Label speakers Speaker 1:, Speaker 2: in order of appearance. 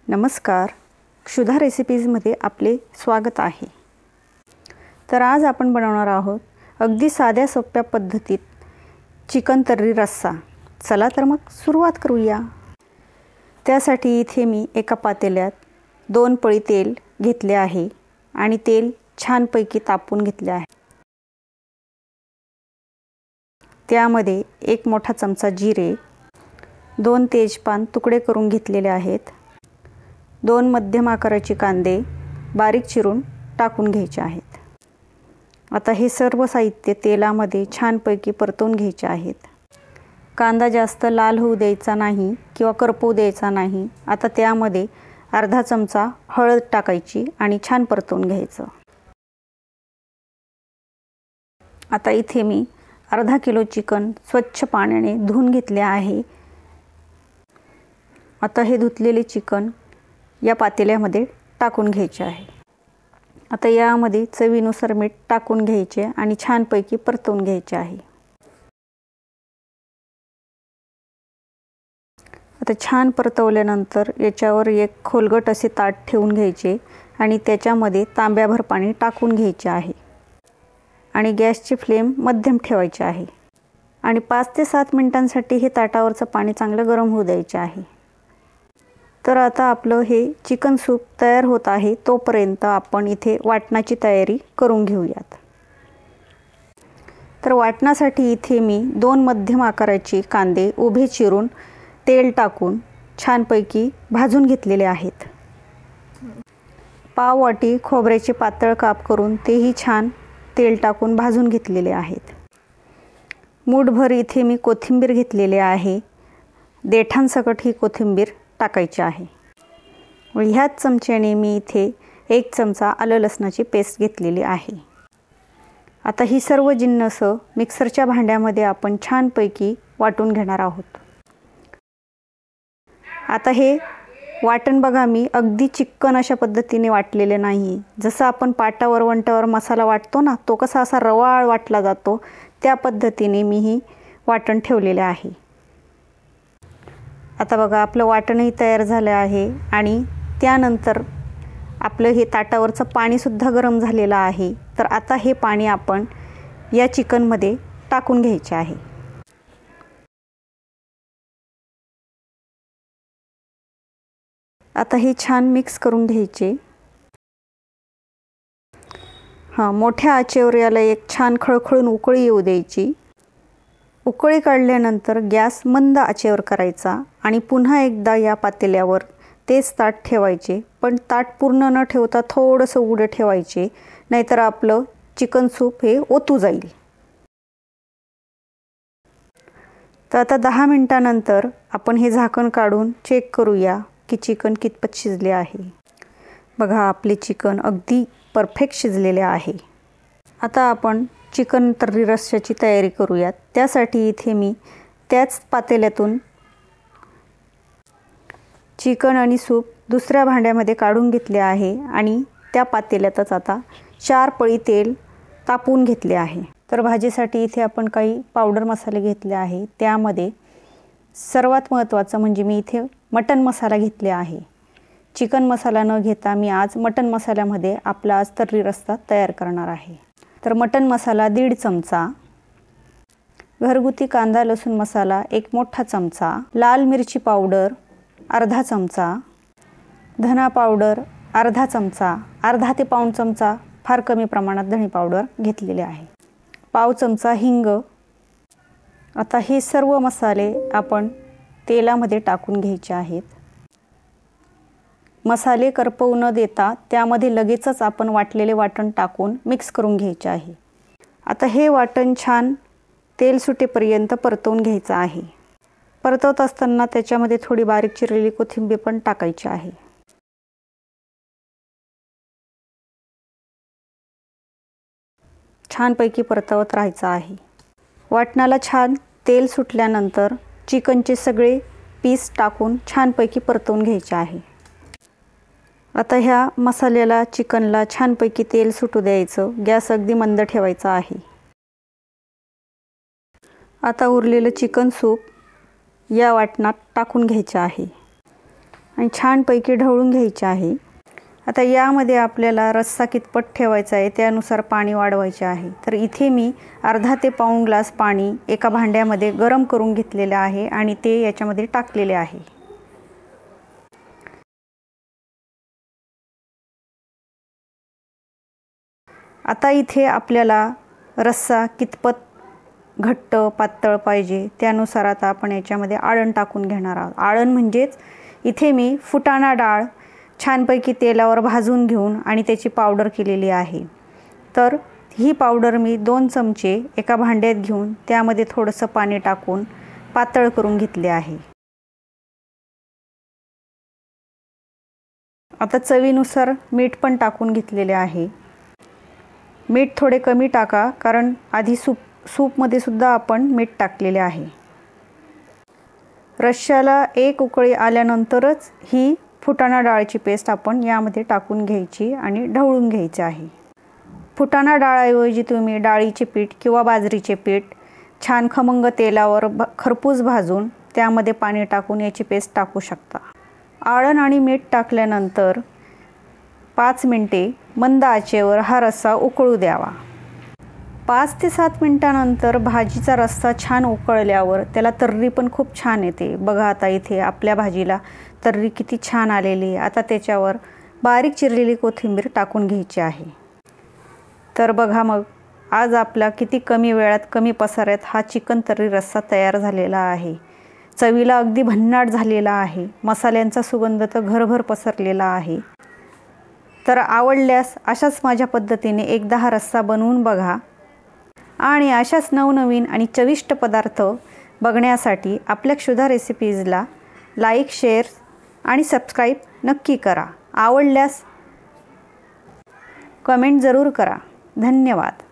Speaker 1: नमस्कार, क्षुधा रेसिपीजमध्ये आपले स्वागत आहे। तर आज आपण बनवणार आहोत अगदी साध्या सोप्या पद्धतीत चिकन तर्री रस्सा। चला तर मग सुरुवात करूया। त्यासाठी इथे मी एका पातेल्यात 2 पळी तेल घेतले आहे आणि तेल छानपैकी तापून घेतले आहे। त्यामध्ये 1 मोठा चमचा जिरे, 2 तेजपान तुकडे करून घेतलेले आहेत, 2 मध्यम आकाराचे कांदे बारीक चिरून टाकून घ्यायचे आहेत। आता हे सर्व साहित्य तेलामध्ये छानपैकी परतवून घ्यायचे आहेत। कांदा जास्त लाल होऊ द्यायचा नाही किंवा करपवू द्यायचा नाही। आता त्यामध्ये अर्धा चमचा हळद टाकायची आणि छान परतवून घ्यायचं। आता इथे मी अर्धा किलो चिकन स्वच्छ पाण्याने धुवून घेतले आहे। आता हे धुतलेले चिकन या पातेल्यामध्ये टाकून घ्यायचे आहे। आता यामध्ये चवीनुसार मीठ टाकून घ्यायचे आणि छानपैकी परतवून घ्यायचे आहे। आता छान परतवल्यानंतर याच्यावर एक खोलगट असे ताट ठेवून घ्यायचे आणि त्याच्यामध्ये तांब्याभर पाणी टाकून घ्यायचे आहे आणि गॅसची फ्लेम मध्यम ठेवायची आहे आणि 5 ते 7 मिनिटांसाठी हे ताटावरचं पाणी चांगलं गरम होऊ द्यायचे आहे। तर आता आपलं हे चिकन सूप तयार होत आहे, तोपर्यंत आपण इथे वाटणाची तयारी करून घेऊयात। तर वाटणासाठी इथे मी 2 मध्यम आकाराचे कांदे उभे चिरून तेल टाकून छानपैकी भाजून घेतलेले आहेत। पाव वाटी खोबऱ्याचे पातळ काप करून तेही छान तेल टाकून भाजून घेतलेले आहेत। मूठभर इथे मी कोथिंबीर घेतलेले आहे। देठांसकट ही कोथिंबीर टाकायची आहे। व ह्याच चमच्याने मी इथे 1 चमचा आलं लसणाची पेस्ट घेतलेली आहे। आता ही सर्व जिन्नस मिक्सरच्या भांड्यामध्ये आपण छानपैकी वाटून घेणार आहोत। आता हे वाटण बघा, मी अगदी चिकन अशा पद्धतीने वाटलेले नाही। जसं आपण पाटावर वंटावर मसाला वाटतो ना, तो कसा असा रवाळ वाटला जातो, त्या पद्धतीने मी ही वाटण ठेवलेले आहे। आता बघा आपलं वाटणही तयार झालं आहे आणि त्यानंतर आपलं हे ताटावरचं पाणीसुद्धा गरम झालेलं आहे। तर आता हे पाणी आपण या चिकनमध्ये टाकून घ्यायचे आहे। आता हे छान मिक्स करून घ्यायचे। मोठ्या आचेवर याला एक छान खळखळून उकळी येऊ द्यायची। उकळी काढल्यानंतर गॅस मंद आचेवर करायचा आणि पुन्हा एकदा या पातेल्यावर तेच ताट ठेवायचे, पण ताट पूर्ण न ठेवता थोडंसं उघडं ठेवायचे, नाहीतर आपलं चिकन सूप हे ओतू जाईल। तर आता 10 मिनिटांनंतर आपण हे झाकण काढून चेक करूया की चिकन कितपत शिजले आहे। बघा आपले चिकन अगदी परफेक्ट शिजलेले आहे। आता आपण चिकन तर्री रस्स्याची तयारी करूयात। त्यासाठी इथे मी त्याच पातेल्यातून चिकन आणि सूप दुसऱ्या भांड्यामध्ये काढून घेतले आहे आणि त्या पातेल्यातच आता 4 पळी तेल तापून घेतले आहे। तर भाजीसाठी इथे आपण काही पावडर मसाले घेतले आहे। त्यामध्ये सर्वात महत्त्वाचं म्हणजे मी इथे मटन मसाला घेतले आहे। चिकन मसाला न घेता मी आज मटन मसाल्यामध्ये आपला आज तर्री रस्सा तयार करणार आहे। तर मटन मसाला 1.5 चमचा, घरगुती कांदा लसूण मसाला 1 मोठा चमचा, लाल मिरची पावडर अर्धा चमचा, धना पावडर अर्धा चमचा, अर्धा ते पाऊण चमचा फार कमी प्रमाणात धणे पावडर घेतलेले आहे, पाव चमचा हिंग। आता हे सर्व मसाले आपण तेलामध्ये टाकून घ्यायचे आहेत। मसाले करपवू न देता त्यामध्ये लगेचच आपण वाटलेले वाटण टाकून मिक्स करून घ्यायचे आहे। आता हे वाटण छान तेल सुटेपर्यंत परतवून घ्यायचं आहे। परतवत असताना त्याच्यामध्ये थोडी बारीक चिरलेली कोथिंबीर पण टाकायची आहे। छानपैकी परतवत राहायचं आहे। वाटणाला छान तेल सुटल्यानंतर चिकनचे सगळे पीस टाकून छानपैकी परतवून घ्यायचे आहे। आता ह्या मसाल्याला चिकनला छानपैकी तेल सुटू द्यायचं। गॅस अगदी मंद ठेवायचा आहे। आता उरलेलं चिकन सूप या वाटणात टाकून घ्यायचे आहे। आणि छानपैकी ढवळून घ्यायचे आहे। आता यामध्ये आपल्याला रस्सा कितपत ठेवायचा आहे त्यानुसार पाणी वाढवायचे आहे। तर इथे मी अर्धा ते पाऊण ग्लास पाणी एका भांड्यामध्ये गरम करून घेतलेले आहे आणि ते याच्यामध्ये टाकलेले आहे। आता इथे आपल्याला रस्सा कितपत घट्ट पातळ पाहिजे त्यानुसार आता आपण याच्यामध्ये आळण टाकून घेणार आहोत। आळण म्हणजेच इथे मी फुटाणा डाळ छानपैकी तेलावर भाजून घेऊन आणि त्याची पावडर केलेली आहे। तर ही पावडर मी 2 चमचे एका भांड्यात घेऊन त्यामध्ये थोडंसं पाणी टाकून पातळ करून घेतले आहे। आता चवीनुसार मीठ पण टाकून घेतलेले आहे। मीठ थोडे कमी टाका कारण आधी सूपमध्ये सुद्धा आपण मीठ टाकलेले आहे। रश्श्याला 1 उकळी आल्यानंतरच ही फुटाणा डाळीची पेस्ट आपण यामध्ये टाकून घ्यायची आणि ढवळून घ्यायची आहे। फुटाणा डाळीऐवजी तुम्ही डाळीचे पीठ किंवा बाजरीचे पीठ छान खमंग तेलावर खरपूस भाजून त्यामध्ये पाणी टाकून याची पेस्ट टाकू शकता। आळण आणि मीठ टाकल्यानंतर 5 मिनिटे मंद आचेवर हा रस्सा उकळू द्यावा। 5 ते 7 मिनिटांनंतर भाजीचा रस्सा छान उकळल्यावर त्याला तर्री पण खूप छान येते। बघा आता इथे आपल्या भाजीला तर्री किती छान आलेली आहे। आता त्याच्यावर बारीक चिरलेली कोथिंबीर टाकून घ्यायची आहे। तर बघा मग आज आपला किती कमी वेळात कमी पसाऱ्यात हा चिकन तर्री रस्सा तयार झालेला आहे। चवीला अगदी भन्नाट झालेला आहे। मसाल्यांचा सुगंध तर घरभर पसरलेला आहे। तर आवडल्यास अशाच माझ्या पद्धतीने एकदा हा रस्सा बनवून बघा आणि अशाच नवनवीन आणि चविष्ट पदार्थ बघण्यासाठी आपल्या क्षुधा रेसिपीजला लाईक, शेअर आणि सबस्क्राईब नक्की करा। आवडल्यास कमेंट जरूर करा। धन्यवाद।